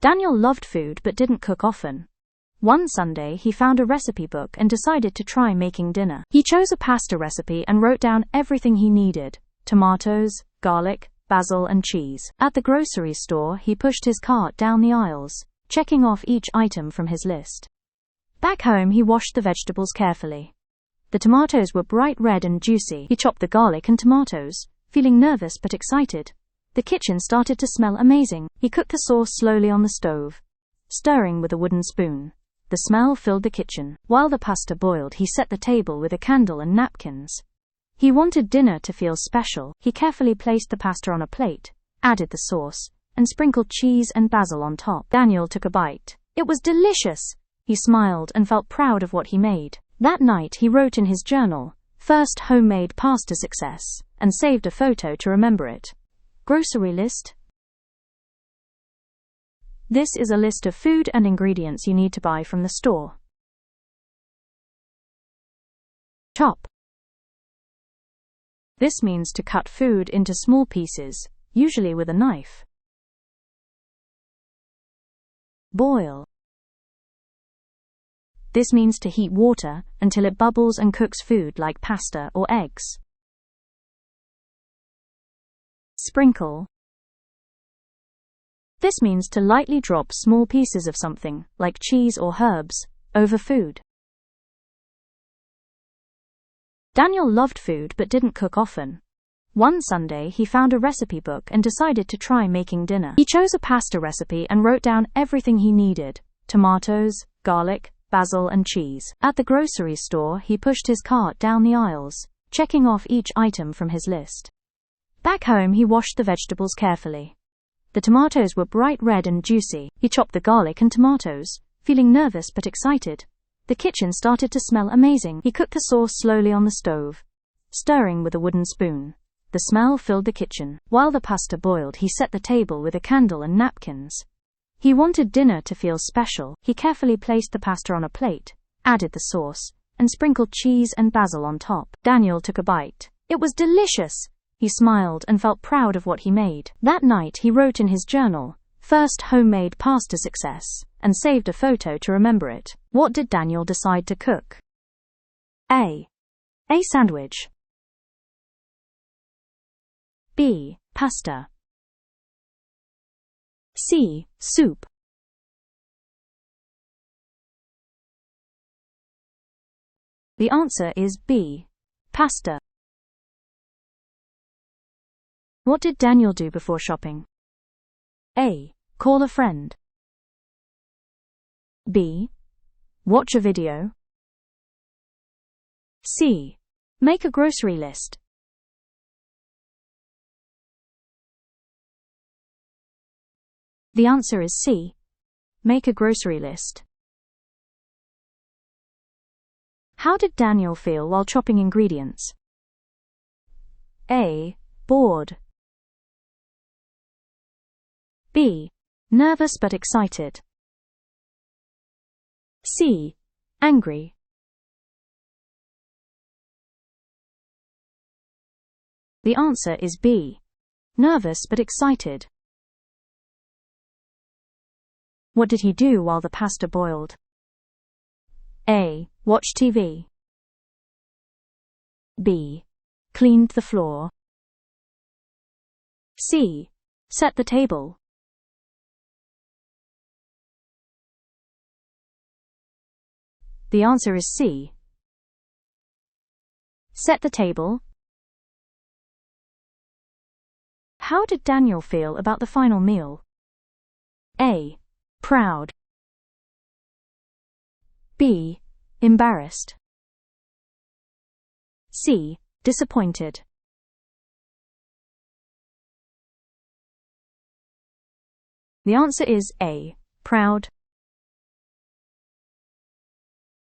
Daniel loved food but didn't cook often. One Sunday he found a recipe book and decided to try making dinner. He chose a pasta recipe and wrote down everything he needed: tomatoes, garlic, basil and cheese. At the grocery store he pushed his cart down the aisles, checking off each item from his list. Back home he washed the vegetables carefully. The tomatoes were bright red and juicy. He chopped the garlic and tomatoes, feeling nervous but excited. The kitchen started to smell amazing. He cooked the sauce slowly on the stove, stirring with a wooden spoon. The smell filled the kitchen. While the pasta boiled, he set the table with a candle and napkins. He wanted dinner to feel special. He carefully placed the pasta on a plate, added the sauce, and sprinkled cheese and basil on top. Daniel took a bite. It was delicious! He smiled and felt proud of what he made. That night he wrote in his journal, "First homemade pasta success," and saved a photo to remember it. Grocery list. This is a list of food and ingredients you need to buy from the store. Chop. This means to cut food into small pieces, usually with a knife. Boil. This means to heat water until it bubbles and cooks food like pasta or eggs. Sprinkle. This means to lightly drop small pieces of something, like cheese or herbs, over food. Daniel loved food but didn't cook often. One Sunday he found a recipe book and decided to try making dinner. He chose a pasta recipe and wrote down everything he needed: tomatoes, garlic, basil and cheese. At the grocery store he pushed his cart down the aisles, checking off each item from his list. Back home he washed the vegetables carefully. The tomatoes were bright red and juicy. He chopped the garlic and tomatoes, feeling nervous but excited. The kitchen started to smell amazing. He cooked the sauce slowly on the stove, stirring with a wooden spoon. The smell filled the kitchen. While the pasta boiled, he set the table with a candle and napkins. He wanted dinner to feel special. He carefully placed the pasta on a plate, added the sauce, and sprinkled cheese and basil on top. Daniel took a bite. It was delicious! He smiled and felt proud of what he made. That night he wrote in his journal, "First homemade pasta success," and saved a photo to remember it. What did Daniel decide to cook? A sandwich. B, pasta. C, soup. The answer is B, pasta. What did Daniel do before shopping? A, call a friend. B, watch a video. C, make a grocery list. The answer is C, make a grocery list. How did Daniel feel while chopping ingredients? A, bored. B, nervous but excited. C, angry. The answer is B, nervous but excited. What did he do while the pasta boiled? A, watch TV. B, cleaned the floor. C, set the table. The answer is C, set the table. How did Daniel feel about the final meal? A, proud. B, embarrassed. C, disappointed. The answer is A, proud.